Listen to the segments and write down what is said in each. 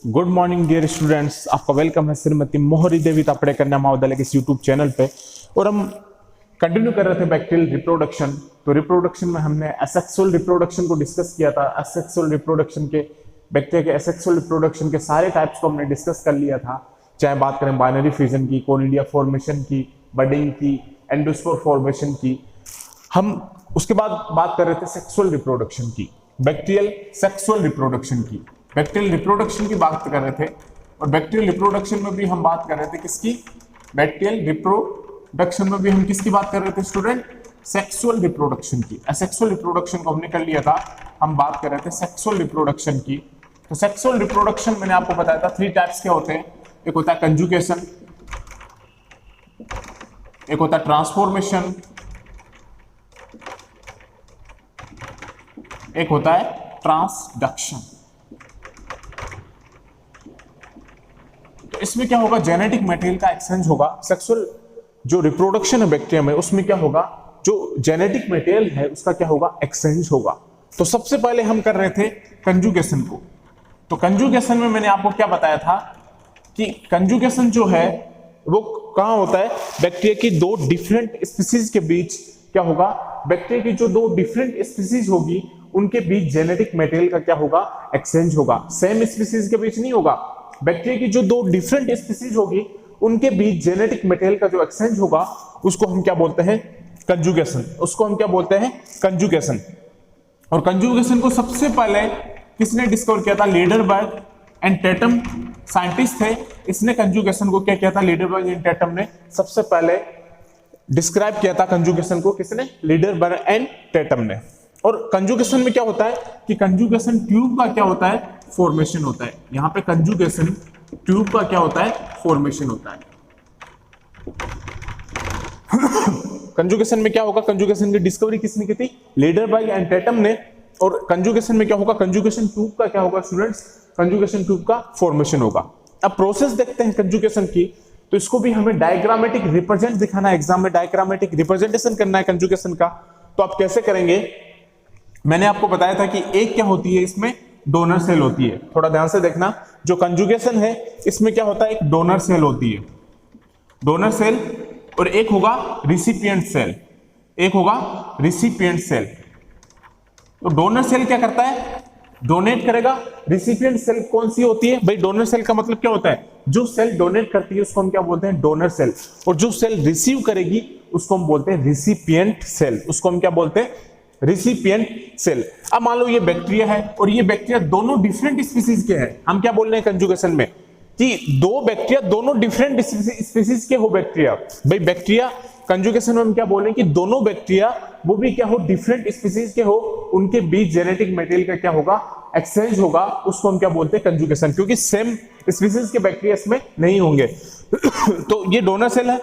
Good morning dear students, आपका welcome है श्रीमती मोहरी देवी तापड़े कन्या महाविद्यालय के यूट्यूब चैनल पे। और हम कंटिन्यू कर रहे थे बैक्टीरियल रिप्रोडक्शन। तो रिप्रोडक्शन में हमने एसेक्सुअल रिप्रोडक्शन को डिस्कस किया था। एसेक्सुअल रिप्रोडक्शन के बैक्टीरिया के एसेक्सुअल रिप्रोडक्शन के सारे टाइप्स को हमने डिस्कस कर लिया था, चाहे बात करें बाइनरी फ्यूजन की, कोनिडिया फॉर्मेशन की, बडिंग की, एंडोस्पोर फॉर्मेशन की। हम उसके बाद बात कर रहे थे सेक्सुअल रिप्रोडक्शन की, बैक्टीरियल सेक्सुअल रिप्रोडक्शन की। बैक्टीरियल रिप्रोडक्शन की बात कर रहे थे और बैक्टीरियल रिप्रोडक्शन में भी हम बात कर रहे थे किसकी? बैक्टीरियल रिप्रोडक्शन में भी हम किसकी बात कर रहे थे स्टूडेंट? सेक्सुअल रिप्रोडक्शन की। असेक्सुअल रिप्रोडक्शन को हमने कर लिया था, हम बात कर रहे थे सेक्सुअल रिप्रोडक्शन की। तो सेक्सुअल रिप्रोडक्शन मैंने आपको बताया था 3 टाइप्स के होते हैं। एक होता है कंजुगेशन, एक होता है ट्रांसफॉर्मेशन, एक होता है ट्रांसडक्शन। तो इसमें क्या होगा? जेनेटिक मटेरियल का एक्सचेंज होगा। सेक्सुअल जो रिप्रोडक्शन है बैक्टीरिया में, उसमें क्या होगा? जो जेनेटिक मटेरियल है उसका क्या होगा? एक्सचेंज होगा। तो सबसे पहले हम कर रहे थे कंजुगेशन को। तो कंजुगेशन में मैंने आपको क्या बताया था कि कंजुगेशन जो है वो कहां होता है? बैक्टीरिया की 2 डिफरेंट स्पीसीज के बीच क्या होगा? बैक्टीरिया की जो 2 डिफरेंट स्पीसीज होगी उनके बीच जेनेटिक मटेरियल का क्या होगा? एक्सचेंज होगा। सेम स्पीसीज के बीच नहीं होगा। बैक्टीरिया की जो 2 डिफरेंट स्पीसीज होगी उनके बीच जेनेटिक मटेरियल का जो एक्सचेंज होगा उसको हम क्या बोलते हैं? कंजुगेशन। उसको हम क्या बोलते हैं? कंजुगेशन। और कंजुगेशन को सबसे पहले किसने डिस्कवर किया था? लीडरबर्ग एंड टेटम साइंटिस्ट थे। इसने कंजुगेशन को क्या किया था? लीडरबर्ग एंड टेटम ने सबसे पहले डिस्क्राइब किया था कंजुगेशन को। किसने? लीडरबर्ग एंड टेटम ने। और कंजुगेशन में क्या होता है कि कंजुगेशन ट्यूब का क्या होता है? फॉर्मेशन होता है। यहां पे कंजुगेशन ट्यूब का क्या होता है? फॉर्मेशन होता है। कंजुगेशन में क्या होगा? कंजुगेशन की डिस्कवरी किसने की थी? लीडरबर्ग एंड टेटम ने। और कंजुगेशन में क्या होगा? कंजुगेशन ट्यूब का क्या होगा स्टूडेंट्स? कंजुगेशन ट्यूब का फॉर्मेशन होगा। अब प्रोसेस देखते हैं कंजुगेशन की। तो इसको भी हमें डायग्रामेटिक रिप्रेजेंट दिखाना है, एग्जाम में डायग्रामेटिक रिप्रेजेंटेशन करना है कंजुगेशन का। तो आप कैसे करेंगे? मैंने आपको बताया था कि एक क्या होती है, इसमें डोनर सेल होती है। थोड़ा ध्यान से देखना, जो कंजुगेशन है इसमें क्या होता है? एक डोनर सेल होती है, डोनर सेल, और एक होगा रिसिपिएंट सेल, एक होगा रिसिपिएंट सेल। तो डोनर सेल क्या करता है? डोनेट करेगा। रिसिपिएंट सेल कौन सी होती है भाई? डोनर सेल का मतलब क्या होता है? जो सेल डोनेट करती है उसको हम क्या बोलते हैं? Donor cell. और जो सेल रिसीव करेगी उसको हम बोलते हैं रिसिपिएंट सेल। उसको हम क्या बोलते हैं? Recipient cell. अब मान लो ये बैक्टीरिया है और ये बैक्टीरिया दोनों डिफरेंट स्पीसीज के हैं। हम क्या बोल रहे हैं कंजुगेशन में कि 2 बैक्टीरिया दोनों डिफरेंट स्पीसीज के हो बैक्टीरिया। भाई बैक्टीरिया कंजुगेशन में हम क्या बोल रहे हैं कि दोनों बैक्टीरिया वो भी क्या हो? डिफरेंट स्पीसीज के हो, उनके बीच जेनेटिक मटेरियल का क्या होगा? एक्सचेंज होगा। उसको हम क्या बोलते हैं? कंजुगेशन, क्योंकि सेम स्पीसीज के बैक्टीरिया इसमें नहीं होंगे। तो ये डोनर सेल है।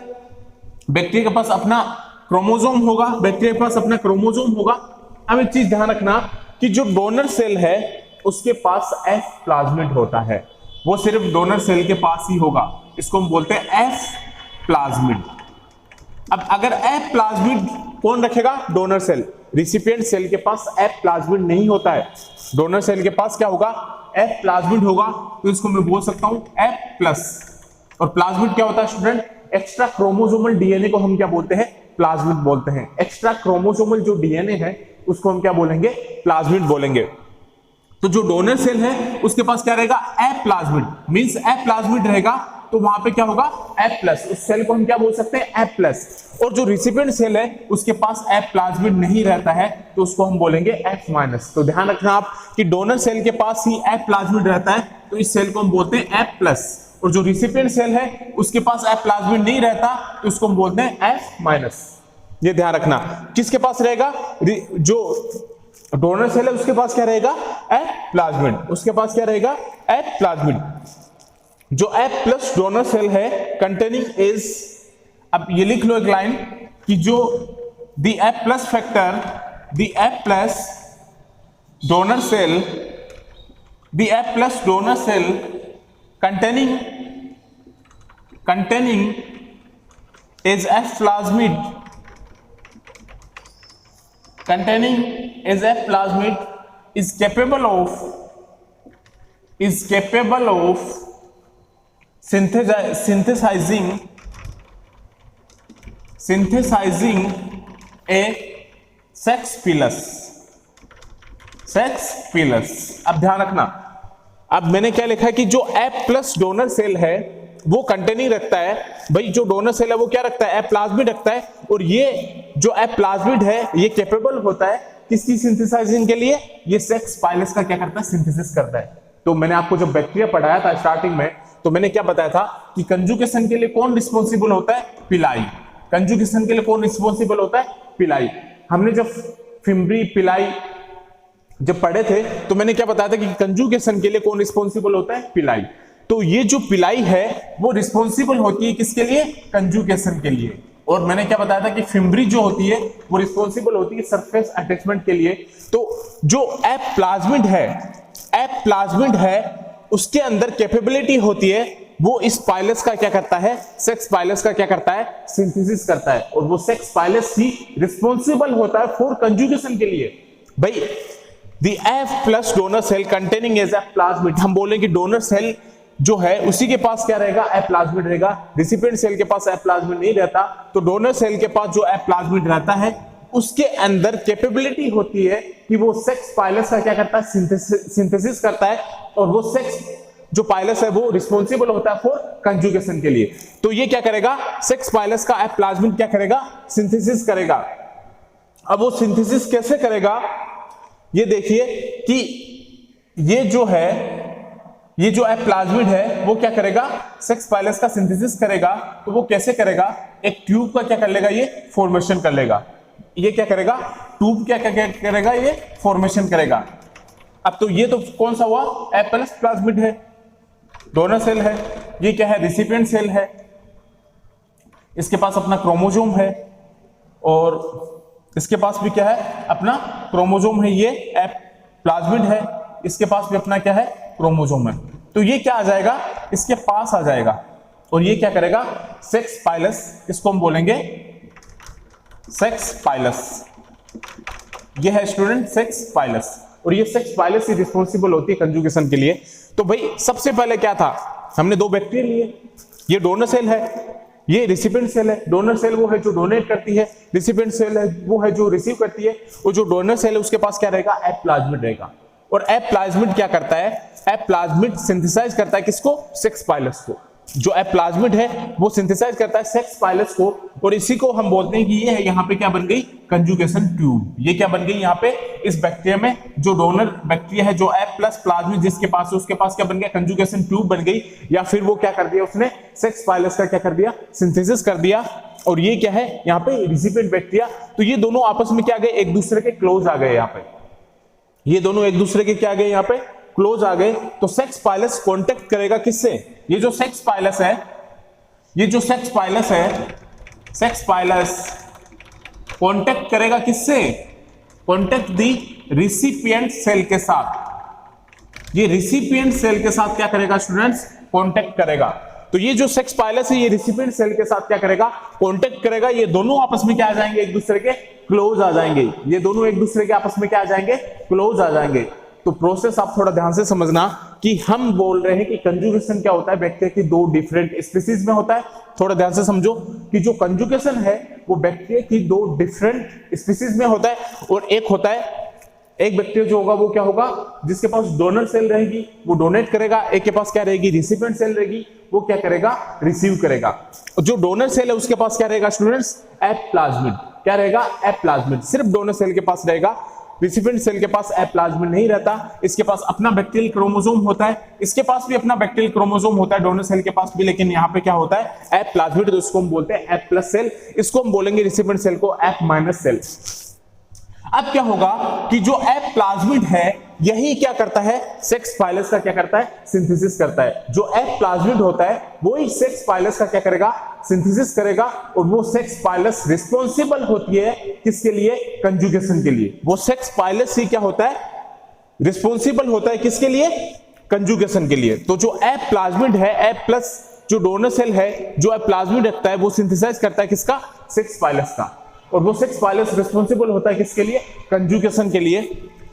बैक्टीरिया के पास अपना क्रोमोसोम होगा, बैक्टीरिया के पास अपना क्रोमोसोम होगा। अब एक चीज ध्यान रखना कि जो डोनर सेल है उसके पास एफ प्लाज्मिड होता है। वो सिर्फ डोनर सेल के पास ही होगा। इसको हम बोलते हैं एफ प्लाज्मिड। अब अगर एफ प्लाज्मिड कौन रखेगा? Donor cell. रिसिपिएंट सेल के पास एफ प्लाज्मिड नहीं होता है। डोनर सेल के पास क्या होगा? एफ प्लाज्मिड होगा। तो इसको मैं बोल सकता हूं एफ प्लस। और प्लाज्मिड क्या होता है स्टूडेंट? एक्स्ट्रा क्रोमोसोमल डीएनए को हम क्या बोलते हैं? प्लाज्मिड बोलते हैं। एक्स्ट्रा क्रोमोसोमल जो डीएनए है उसको हम क्या बोलेंगे? प्लाज्मिड बोलेंगे। तो जो डोनर सेल है उसके पास क्या रहेगा? F plasmid. Means F plasmid रहेगा तो वहां पे क्या होगा? F plus. उस सेल को हम क्या बोल सकते हैं? F plus. और जो रिसिपिएंट सेल है उसके पास एफ प्लाज्मिड नहीं रहता है तो उसको हम बोलेंगे एफ माइनस। तो ध्यान रखना आप कि डोनर सेल के पास ही एफ प्लाज्मिड रहता है तो इस सेल को हम बोलते हैं एफ प्लस। और जो रिसिपिएंट सेल है उसके पास एफ प्लाज्मिड नहीं रहता तो उसको हम बोलते हैं एफ माइनस। ये ध्यान रखना। किसके पास रहेगा? जो डोनर सेल है उसके पास क्या रहेगा? F plasmid. उसके पास क्या रहेगा? F plasmid. जो एफ प्लस डोनर सेल है कंटेनिंग इज, अब ये लिख लो एक लाइन कि जो the F plus factor, the F plus donor cell, the F plus donor cell containing is F plasmid, containing is F plasmid is capable of is capable of synthesizing a sex pilus। अब ध्यान रखना, अब मैंने क्या लिखा है कि जो F प्लस डोनर सेल है वो कंटेनिंग रखता है, भाई जो डोनर सेल है वो क्या रखता है, F प्लाज्मिड रखता है, और ये जो F प्लाज्मिड है ये कैपेबल होता है किसकी सिंथेसाइजिंग के लिए, ये सेक्स पाइलस का क्या करता है, सिंथेसिस करता है। तो मैंने आपको जब बैक्टीरिया पढ़ाया था स्टार्टिंग में, तो मैंने क्या बताया था कि कंजुगेशन के लिए कौन रिस्पॉन्सिबल होता है, पिलाई। कंजुगेशन के लिए कौन रिस्पॉन्सिबल होता है, पिलाई। हमने जब फिम्बरी पिलाई जब पढ़े थे तो मैंने क्या बताया था कि कंजुगेशन के लिए कौन रिस्पॉन्सिबल होता है, पिलाई। तो ये जो पिलाई है वो रिस्पॉन्सिबल होती है किसके लिए, कंजुगेशन के लिए। और मैंने क्या बताया था कि फिम्बरी जो होती है वो रिस्पॉन्सिबल होती है सरफेस अटैचमेंट के लिए। तो जो F प्लाज्मिड है उसके अंदर कैपेबिलिटी होती है, वो इस पाइलस का क्या करता है, सेक्स पाइलस का क्या करता है, सिंथेसिस करता है, और वो सेक्स पाइलस ही रिस्पॉन्सिबल होता है फॉर कंजुगेशन के लिए। भाई the F plus donor cell containing as F plasmid, हम बोलें कि डोनर सेल जो है उसी के पास क्या रहेगा, F प्लाज्मिड रहेगा। रिसिपिएंट सेल के पास F प्लाज्मिड नहीं रहता, तो डोनर सेल के पास जो F प्लाज्मिड रहता है उसके अंदर कैपेबिलिटी होती है कि वो सेक्स पाइलस का क्या करता है, सिंथेसिस करता है, और वो सेक्स जो पाइलस है वो रिस्पॉन्सिबल होता है फॉर कंजुगेशन के लिए। तो ये क्या करेगा, सेक्स पाइलस का F प्लाज्मिड क्या करेगा, सिंथेसिस करेगा। अब वो सिंथेसिस कैसे करेगा, ये देखिए कि ये जो F प्लाज्मिड है वो क्या करेगा, सेक्स पाइलस का सिंथेसिस करेगा। तो वो कैसे करेगा, एक ट्यूब का क्या कर लेगा, ये फॉर्मेशन कर लेगा। ये क्या करेगा, ट्यूब क्या करेगा, ये फॉर्मेशन करेगा। अब तो ये तो कौन सा हुआ, F प्लस प्लाज्मिड है, डोनर सेल है, ये क्या है, रिसिपिएंट सेल है, इसके पास अपना क्रोमोसोम है, और इसके पास भी क्या है, अपना क्रोमोसोम है, ये F प्लाज्मिड है, इसके पास भी अपना क्या है, क्रोमोसोम है। तो ये क्या आ जाएगा, इसके पास आ जाएगा, और ये क्या करेगा, सेक्स पाइलस, इसको हम बोलेंगे सेक्स पाइलस। ये है स्टूडेंट सेक्स पाइलस, और ये सेक्स पाइलस ही रिस्पॉन्सिबल होती है कंजुगेशन के लिए। तो भाई सबसे पहले क्या था, हमने दो बैक्टीरिया लिए, ये डोनर सेल है, ये रिसिपिएंट सेल है। डोनर सेल वो है जो डोनेट करती है, रिसिपिएंट सेल है वो है जो रिसीव करती है, और जो डोनर सेल है उसके पास क्या रहेगा, F प्लाज्मिड रहेगा। और F प्लाज्मिड क्या करता है, F प्लाज्मिड सिंथेसाइज करता है किसको, सेक्स पाइलस को। जो F प्लाज्मिड है वो सिंथेसाइज करता है सेक्स पाइलस को, और इसी को हम बोलते हैं कि ये है, यहाँ पे क्या बन गई, कंजुगेशन ट्यूब। ये क्या बन गई यहाँ पे, इस बैक्टीरिया में जो डोनर बैक्टीरिया है, जो F प्लस प्लाज्मिड जिसके पास है उसके पास क्या बन गया, कंजुगेशन ट्यूब बन गई। या फिर वो क्या कर दिया, उसने सेक्स पाइलस का क्या कर दिया, सिंथेसिस कर दिया। और ये क्या है, यहाँ पे रिसिपिएंट बैक्टीरिया। तो ये दोनों आपस में क्या आ गए, एक दूसरे के क्लोज आ गए। यहाँ पे ये दोनों एक दूसरे के क्या आ गए, यहाँ पे क्लोज आ गए। तो सेक्स पाइलस कांटेक्ट करेगा किससे, ये जो सेक्स पाइलस है, सेक्स पाइलस कांटेक्ट करेगा किससे, कांटेक्ट दी रिसिपिएंट सेल के साथ। ये रिसिपिएंट सेल के साथ क्या करेगा स्टूडेंट्स, कांटेक्ट करेगा। तो ये जो सेक्स पाइलस है ये रिसिपिएंट सेल के साथ क्या करेगा, कांटेक्ट करेगा। ये दोनों आपस में क्या आ जाएंगे, एक दूसरे के क्लोज आ जाएंगे। ये दोनों एक दूसरे के आपस में क्या आ जाएंगे, क्लोज आ जाएंगे। तो प्रोसेस आप थोड़ा ध्यान से समझना कि हम बोल रहे हैं कि कंजुगेशन क्या होता है, बैक्टीरिया की दो डिफरेंट स्पीसीज में होता है। थोड़ा ध्यान से समझो कि जो कंजुगेशन है वो बैक्टीरिया की दो डिफरेंट स्पीसीज में होता है। और एक होता है, एक बैक्टीरिया जो होगा वो क्या होगा, जिसके पास डोनर सेल रहेगी वो डोनेट करेगा, एक के पास क्या रहेगी, रिसिपिएंट सेल रहेगी, वो क्या करेगा, रिसीव करेगा। और जो डोनर सेल है उसके पास क्या रहेगा स्टूडेंट्स, F प्लाज्मिड। क्या रहेगा, F प्लाज्मिड सिर्फ डोनर सेल के पास रहेगा, रिसिपिएंट सेल के पास F प्लाज्मिड नहीं रहता। इसके पास अपना बैक्टीरियल क्रोमोसोम होता है, इसके पास भी अपना बैक्टीरियल क्रोमोसोम होता है, डोनर सेल के पास भी, लेकिन यहाँ पे क्या होता है, F प्लाज्मिड। तो इसको हम बोलते हैं F प्लस सेल, इसको हम बोलेंगे रिसिपिएंट सेल को F माइनस सेल। अब क्या होगा कि जो F प्लाज्मिड है यही क्या करता है, सेक्स पाइलस का क्या करता है, सिंथेसिस करता है। जो F प्लाज्मिड होता है वही सेक्स पाइलस का क्या करेगा, सिंथेसिस करेगा। और वो सेक्स पाइलस रिस्पॉन्सिबल होती है किसके लिए, कंजुगेशन के लिए। वो सेक्स पाइलस ही क्या होता है, रिस्पॉन्सिबल होता है किसके लिए, कंजुगेशन के लिए। तो जो F प्लाज्मिड है, F प्लस जो डोनर सेल है जो F प्लाज्मिड रखता है वो सिंथेसाइज करता है किसका, सेक्स पाइलस का। और वो सेक्स पाइलस रिस्पॉन्सिबल होता है किसके लिए, कंजुगेशन के लिए।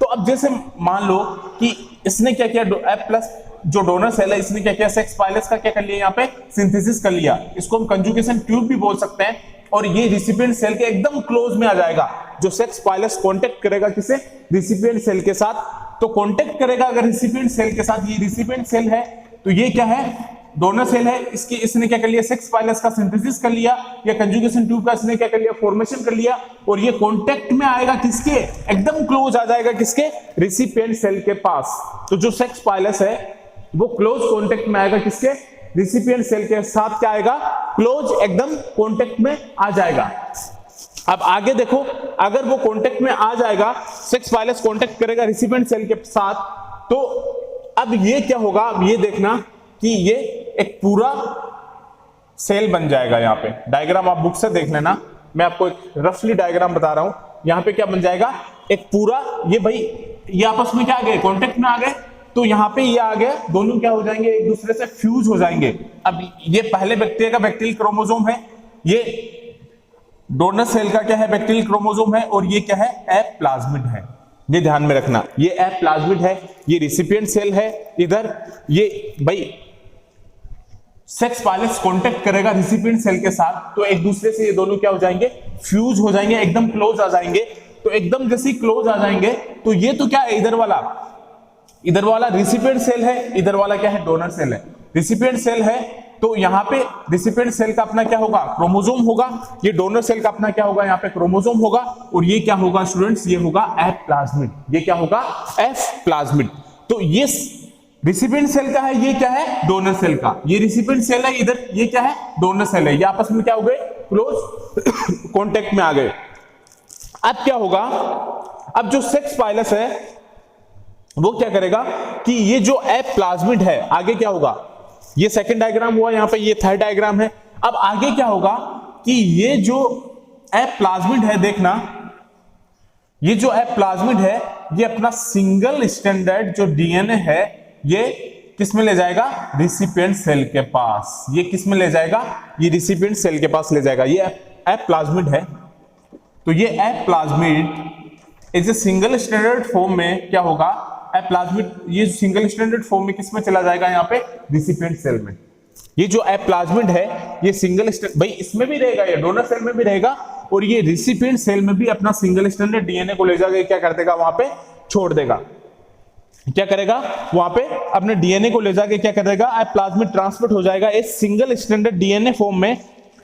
तो अब जैसे मान लो कि इसने क्या किया, F प्लस जो डोनर सेल है इसने क्या किया, सेक्स पाइलस का क्या कर लिया, यहाँ पे सिंथेसिस कर लिया, इसको हम कंजुगेशन ट्यूब भी बोल सकते हैं। और ये रिसिपिएंट सेल के एकदम क्लोज में आ जाएगा। जो सेक्स पाइलस कांटेक्ट करेगा किसे, रिसिपिएंट सेल के साथ, तो कांटेक्ट करेगा अगर रिसिपिएंट सेल के साथ, ये रिसिपिएंट सेल है तो ये क्या है, डोनर सेल है, इसकी इसने क्या कर लिया, सेक्स पाइलस का सिंथेसिस कर लिया, या कंजुगेशन ट्यूब का इसने क्या कर लिया, फॉर्मेशन कर लिया, और ये कांटेक्ट में आएगा किसके, एकदम क्लोज आ जाएगा किसके, रिसिपिएंट सेल के पास। तो जो सेक्स पाइलस है वो क्लोज कांटेक्ट में आएगा किसके, रिसिपिएंट सेल के साथ, क्या आएगा, क्लोज एकदम कांटेक्ट में आ जाएगा। अब आगे देखो, अगर वो कांटेक्ट में आ जाएगा, सेक्स पाइलस कांटेक्ट करेगा रिसिपिएंट सेल के साथ, तो अब ये क्या होगा, अब ये देखना कि ये एक पूरा सेल बन जाएगा। यहाँ पे डायग्राम आप बुक से देख लेना, मैं आपको एक रफली डायग्राम बता रहा हूं। यहाँ पे क्या बन जाएगा, एक पूरा, ये भाई ये आपस में क्या आ गए, कांटेक्ट में आ गए, तो यहाँ पे ये आ गया, दोनों क्या हो जाएंगे, एक दूसरे से फ्यूज हो जाएंगे। अब ये पहले बैक्टीरिया का बैक्टीरियल क्रोमोसोम है, ये डोनर सेल का क्या है, बैक्टीरियल क्रोमोसोम है, और ये क्या है, एफ प्लाज्मिड है। ये ध्यान में रखना, ये एफ प्लाज्मिड है, ये रिसिपिएंट सेल है, इधर ये भाई सेक्स पाइलस कांटेक्ट करेगा रिसिपिएंट सेल के साथ, तो एक दूसरे से ये दोनों क्या हो जाएंगे, फ्यूज हो जाएंगे, एकदम क्लोज आ जाएंगे। तो एकदम जैसे क्लोज आ जाएंगे, तो ये तो क्या है, इधर वाला रिसिपिएंट सेल है, इधर वाला क्या है, डोनर सेल है। रिसिपिएंट सेल है तो यहाँ पे रिसिपिएंट सेल का अपना क्या होगा, क्रोमोसोम होगा, ये डोनर सेल का अपना क्या होगा, यहाँ पे क्रोमोसोम होगा, और ये क्या होगा स्टूडेंट्स, ये होगा एफ प्लाज्मिड। ये क्या होगा, एफ प्लाज्मिड। तो ये रिसिपिएंट सेल का है, ये क्या है, डोनर सेल का, ये रिसिपिएंट सेल है, इधर ये क्या है, डोनर सेल है, ये आपस में क्या हो गए, क्लोज कॉन्टेक्ट में आ गए। अब क्या होगा, अब जो सेक्स पाइलस है वो क्या करेगा कि ये जो एफ प्लाज्मिड है, आगे क्या होगा, ये सेकंड डायग्राम हुआ, यहाँ पे ये थर्ड डायग्राम है। अब आगे क्या होगा कि ये जो एफ प्लाज्मिड है, देखना ये जो एफ प्लाज्मिड है, ये अपना सिंगल स्टैंडर्ड जो डीएनए है, ये किस में ले जाएगा, रिसिपिएंट सेल के पास। ये किस में ले जाएगा, ये रिसिपिएंट सेल के पास ले जाएगा। ये एफ प्लाज्मिड है, तो ये F plasmid is a single standard form में क्या होगा, एफ प्लाज्मिड ये सिंगल स्टैंडर्ड फॉर्म में किस में चला जाएगा, यहाँ पे रिसिपिएंट सेल में। ये जो एफ प्लाज्मिड है, ये सिंगल भाई इसमें भी रहेगा, ये डोनर सेल में भी रहेगा, और ये रिसिपिएंट सेल में भी अपना सिंगल स्टैंडर्ड डीएनए को ले जाकर क्या कर देगा, वहां पे छोड़ देगा। क्या करेगा, वहां पे अपने डीएनए को ले जाके क्या करेगा, एफ प्लाज्मिड ट्रांसफर हो जाएगा इस सिंगल स्टैंडर्ड डीएनए फॉर्म में।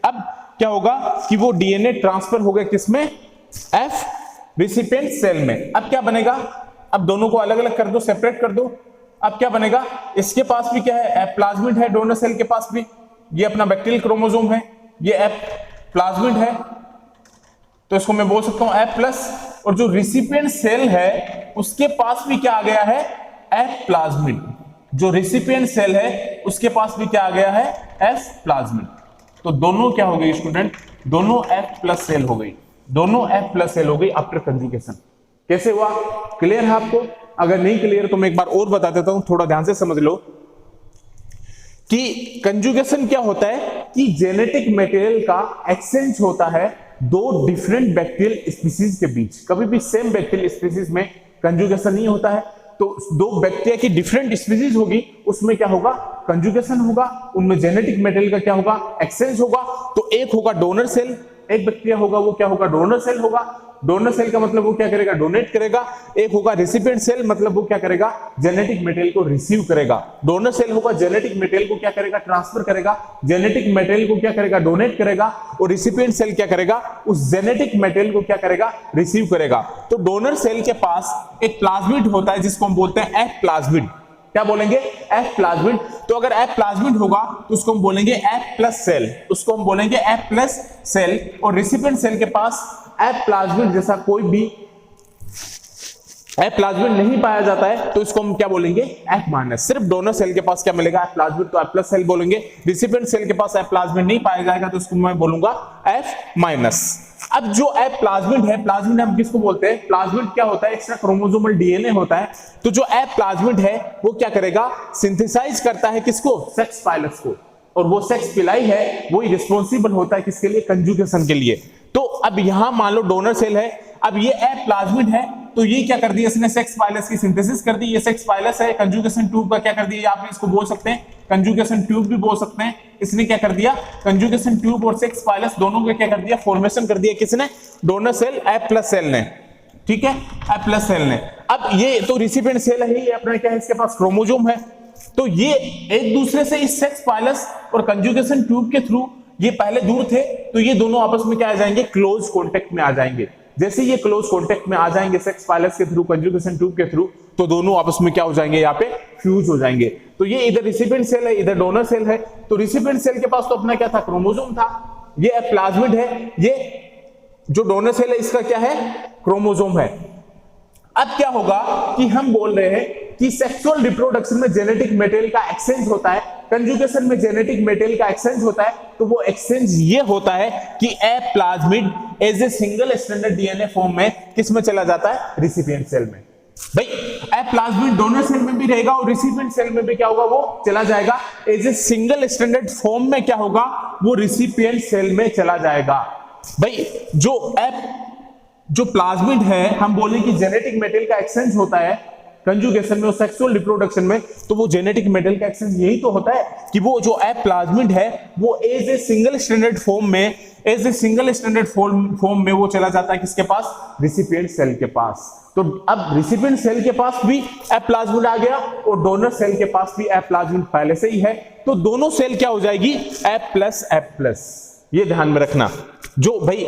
अब क्या होगा कि वो डीएनए ट्रांसफर हो गया किसमें, एफ रिसिपिएंट सेल में। अब क्या बनेगा, अब दोनों को अलग अलग कर दो, सेपरेट कर दो। अब क्या बनेगा, इसके पास भी क्या है, एफ प्लाज्मिड है, डोनर सेल के पास भी, ये अपना बैक्टीरियल क्रोमोसोम है, ये एफ प्लाज्मिड है, तो इसको मैं बोल सकता हूं एफ प्लस। और जो रिसिपिएंट सेल है उसके पास भी क्या आ गया है, एफ प्लाज्मिड। जो रिसिपिएंट सेल है उसके पास भी क्या आ गया है, एफ प्लाज्मिड। तो दोनों क्या हो गई स्टूडेंट, दोनों एफ प्लस सेल हो गई, दोनों एफ प्लस सेल हो गई आफ्टर कंजुगेशन। कैसे हुआ, क्लियर है आपको? अगर नहीं क्लियर तो मैं एक बार और बता देता हूं, थोड़ा ध्यान से समझ लो कि कंजुगेशन क्या होता है कि जेनेटिक मटेरियल का एक्सचेंज होता है दो डिफरेंट बैक्टीरियल स्पीसीज के बीच। कभी भी सेम बैक्टीरियल स्पीसीज में कंजुगेशन नहीं होता है, तो दो बैक्टीरिया की डिफरेंट स्पीसीज होगी, उसमें क्या होगा, कंजुगेशन होगा, उनमें जेनेटिक मटेरियल का क्या होगा, एक्सचेंज होगा। तो एक होगा डोनर सेल, एक बैक्टीरिया होगा वो क्या होगा, डोनर सेल होगा। डोनर सेल का मतलब वो क्या करेगा, डोनेट करेगा। एक होगा रेसिपिएंट सेल, मतलब वो क्या करेगा, जेनेटिक मटेरियल को रिसीव करेगा। डोनर सेल होगा जेनेटिक मटेरियल को क्या करेगा, ट्रांसफर करेगा। जेनेटिक मटेरियल को क्या करेगा, डोनेट करेगा। और रेसिपिएंट सेल क्या करेगा, उस जेनेटिक मटेरियल को क्या करेगा, रिसीव करेगा। तो डोनर सेल के पास एक प्लाज्मिड होता है जिसको हम बोलते हैं एफ प्लाज्मिड। क्या बोलेंगे, एफ प्लाज्मिड। तो अगर एफ प्लाज्मिड होगा तो उसको हम बोलेंगे एफ प्लस सेल, उसको हम बोलेंगे एफ प्लस सेल। और रेसिपिएंट सेल के पास एफ प्लाज्मिड जैसा कोई भी एफ प्लाज्मिड नहीं पाया जाता है, तो इसको हम क्या बोलेंगे, एफ माइनस। सिर्फ डोनर सेल के पास क्या मिलेगा, एफ प्लाज्मिड, तो एफ प्लस सेल बोलेंगे। रेसिपिएंट सेल के पास एफ प्लाज्मिड नहीं पाया जाएगा तो इसको मैं बोलूंगा एफ माइनस। अब जो एफ प्लाज्मिड है, प्लाज्मिड हम किसको बोलते हैं, प्लाज्मिड क्या होता है, एक्स्ट्रा क्रोमोसोमल डीएनए होता है। तो जो एफ प्लाज्मिड है वो क्या करेगा, सिंथेसाइज करता है किसको, सेक्स पाइलस को। और वो सेक्स पिलाई है वो रिस्पॉन्सिबल होता है किसके लिए, कंजुगेशन के लिए। तो अब यहां मान लो डोनर सेल है, अब ये एफ प्लाज्मिड है, तो ये क्या कर दिया इसने, सेक्स पाइलस की सिंथेसिस कर दी। ये सेक्स पाइलस है, कंजुगेशन ट्यूब का क्या कर दिया, आप इसको बोल सकते हैं कंजुगेशन ट्यूब भी बोल सकते हैं। इसने क्या कर दिया, कंजुगेशन ट्यूब और सेक्स पाइलस दोनों का क्या कर दिया, फॉर्मेशन कर दिया किसने, donor cell F plus cell ने, ठीक है, F प्लस सेल ने। अब ये तो रिसिपिएंट सेल है, ये अपना क्या है, इसके पास क्रोमोसोम है, तो ये एक दूसरे से इस सेक्स पाइलस और कंजुगेशन ट्यूब के थ्रू, ये पहले दूर थे तो ये दोनों आपस में क्या आ जाएंगे, क्लोज कॉन्टेक्ट में आ जाएंगे। जैसे ये क्लोज कॉन्टेक्ट में आ जाएंगे सेक्स पाइलस के थ्रू, कंजुगेशन ट्यूब के थ्रू, तो दोनों आपस में क्या हो जाएंगे, यहाँ पे फ्यूज हो जाएंगे। तो ये इधर रिसिपिएंट सेल है, इधर डोनर सेल है। तो रिसिपिएंट सेल के पास तो अपना क्या था, क्रोमोसोम था, ये प्लाज्मिड है, ये जो डोनर सेल है इसका क्या है, क्रोमोसोम है। अब क्या होगा कि हम बोल रहे हैं कि सेक्सुअल रिप्रोडक्शन में जेनेटिक मटेरियल का एक्सचेंज होता है, कंजुगेशन में जेनेटिक मटेरियल का एक्सचेंज होता है। तो वो एक्सचेंज ये होता है कि a plasmid as a single standard DNA form में किस में चला जाता है, रिसिपिएंट सेल में। भाई ए प्लाज्मिड डोनर सेल में भी रहेगा और रिसिपिएंट सेल में भी क्या होगा, वो चला जाएगा as a single standard form में, क्या होगा, वो रिसिपिएंट सेल में चला जाएगा। भाई जो प्लाज्मिड है, हम बोले कि जेनेटिक मटेरियल का एक्सचेंज होता है कंजुगेशन में और सेक्सुअल रिप्रोडक्शन में, तो वो जेनेटिक मटेरियल का एक्सचेंज यही तो होता है कि वो जो प्लाज्मिड है वो as a single standard form में, as a single standard form में वो चला जाता है किसके पास, रिसिपिएंट सेल के पास। तो अब रिसिपिएंट सेल के पास भी प्लाज्मिड आ गया और डोनर सेल के पास भी प्लाज्मिड पहले से ही है, तो दोनों सेल क्या हो जाएगी, F प्लस। ये ध्यान में रखना। जो भाई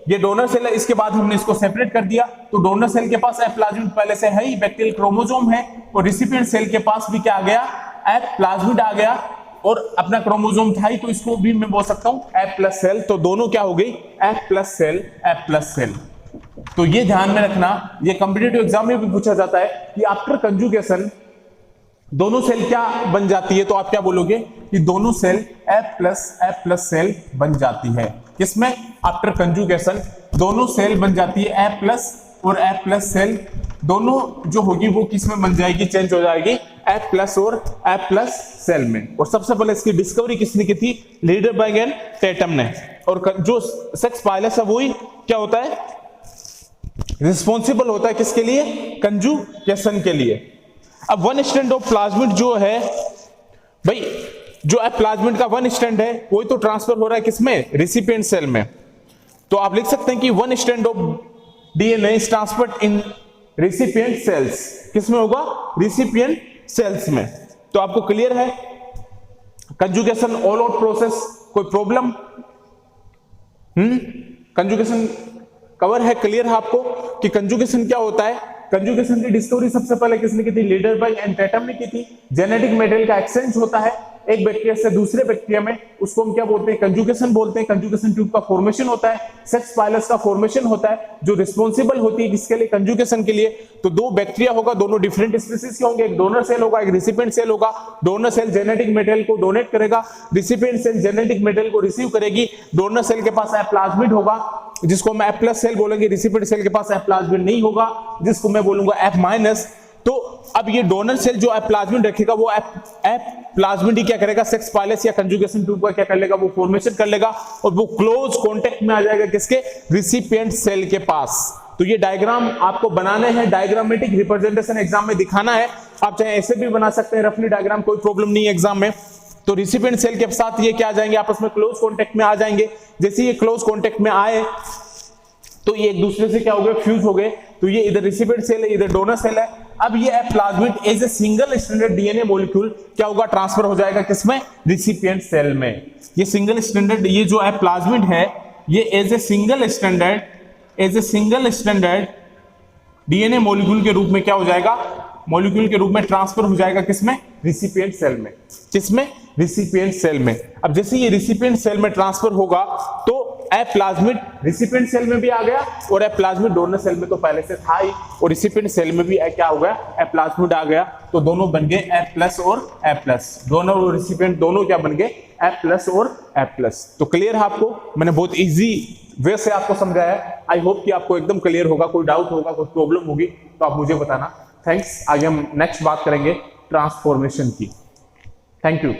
ये डोनर सेल है, इसके बाद हमने इसको सेपरेट कर दिया, तो डोनर सेल के पास प्लाज्मिड पहले से है ही, बैक्टीरियल क्रोमोसोम है, और रिसिपिएंट सेल के पास भी क्या आ गया, प्लाज्मिड आ गया और अपना क्रोमोसोम था ही, तो इसको भी मैं बोल सकता हूं F प्लस सेल। तो दोनों क्या हो गई, F प्लस सेल। तो ये ध्यान में रखना, ये कॉम्पिटिटिव एग्जाम में भी पूछा जाता है कि आफ्टर कंजुगेशन दोनों सेल क्या बन जाती है, तो आप क्या बोलोगे कि दोनों सेल F प्लस सेल बन जाती है। किसमें, आफ्टर कंजुगेशन दोनों सेल बन जाती है F प्लस और F प्लस सेल, दोनों जो होगी वो किसमें बन जाएगी, चेंज हो जाएगी F प्लस और F प्लस सेल में। और सबसे पहले इसकी डिस्कवरी किसने की थी, लीडरबर्ग एंड टेटम ने। और जो सेक्स पाइलस है वही क्या होता है, रिस्पॉन्सिबल होता है किसके लिए, कंजुगेशन के लिए। अब वन स्ट्रैंड ऑफ प्लाज्मिड जो है, भाई जो प्लाज्मिड का वन स्ट्रैंड है वही तो ट्रांसफर हो रहा है किसमें, रिसिपिएंट सेल में। तो आप लिख सकते हैं कि one strand of DNA is transferred in recipient cells, किसमें होगा, रिसिपिएंट सेल्स में। तो आपको क्लियर है, कंजुगेशन ऑल आउट प्रोसेस, कोई प्रॉब्लम, कंजुगेशन कवर है, क्लियर है आपको कि कंजुगेशन क्या होता है। कंजुगेशन की डिस्कवरी सबसे पहले किसने की थी, लीडरबर्ग एंड टेटम ने की थी। जेनेटिक मटेरियल का एक्सचेंज होता है एक बैक्टीरिया से दूसरे बैक्टीरिया में, उसको हम क्या बोलते हैं, कंजुगेशन बोलते हैं। कंजुगेशन ट्यूब का फॉर्मेशन होता है, सेक्स पाइलस का फॉर्मेशन होता है, जो रिस्पॉन्सिबल होती है किसके लिए, कंजुगेशन के लिए। तो दो बैक्टीरिया होगा, दोनों डिफरेंट स्पीसीज के होंगे, एक डोनर सेल होगा, एक रिसिपिएंट सेल होगा। डोनर सेल जेनेटिक मटेरियल को डोनेट करेगा, रिसिपिएंट सेल जेनेटिक मटेरियल को रिसीव करेगी। डोनर सेल के पास प्लाज्मिड होगा जिसको हम F प्लस सेल बोलेंगे, रिसिपिएंट सेल के पास प्लाज्मिड नहीं होगा जिसको मैं बोलूंगा F माइनस। तो अब ये डोनर सेल जो प्लाज्मिड रखेगा वो प्लाज्मिड ही क्या करेगा, सेक्स पाइलस या कंजुगेशन ट्यूब का क्या कर लेगा, वो फॉर्मेशन कर लेगा और वो क्लोज कांटेक्ट में आ जाएगा किसके, रिसिपिएंट सेल के पास। तो ये डायग्राम आपको बनाने हैं, डायग्रामेटिक रिप्रेजेंटेशन एग्जाम में दिखाना है। आप चाहे ऐसे भी बना सकते हैं रफली डायग्राम, कोई प्रॉब्लम नहीं है एग्जाम में। तो रिसिपिएंट सेल के साथ ये क्या आ जाएंगे, आपस में क्लोज कांटेक्ट में आ जाएंगे। जैसे ये क्लोज कांटेक्ट में आए तो ये एक दूसरे से क्या हो गए, फ्यूज हो गए। तो ये इधर रिसिपिएंट सेल है, इधर डोनर सेल है। अब ये plasmid as a single standard DNA molecule क्या होगा, ट्रांसफर हो जाएगा किसमें, रिसिपिएंट सेल में। ये सिंगल स्टैंडर्ड, ये जो प्लाज्मिड है ये as a single standard DNA molecule के रूप में क्या हो जाएगा, मॉलिक्यूल के रूप में ट्रांसफर हो जाएगा किसमें, रिसिपिएंट सेल में। किसमें, रिसिपिएंट सेल में। अब जैसे ये रिसिपिएंट सेल में ट्रांसफर होगा तो प्लाज्मिड रिसिपिएंट सेल में भी आ गया और प्लाज्मिड डोनर सेल में तो पहले से था ही, और रिसिपिएंट सेल में भी क्या हो गया, प्लाज्मिड आ गया। तो दोनों बन गए F प्लस और F प्लस, डोनर और रिसिपिएंट दोनों क्या बन गए, F प्लस और F प्लस। तो क्लियर है आपको, मैंने बहुत इजी वे से आपको समझाया। आई होप कि आपको एकदम क्लियर होगा। कोई डाउट होगा, कोई प्रॉब्लम होगी तो आप मुझे बताना। थैंक्स। आगे हम नेक्स्ट बात करेंगे ट्रांसफॉर्मेशन की। Thank you.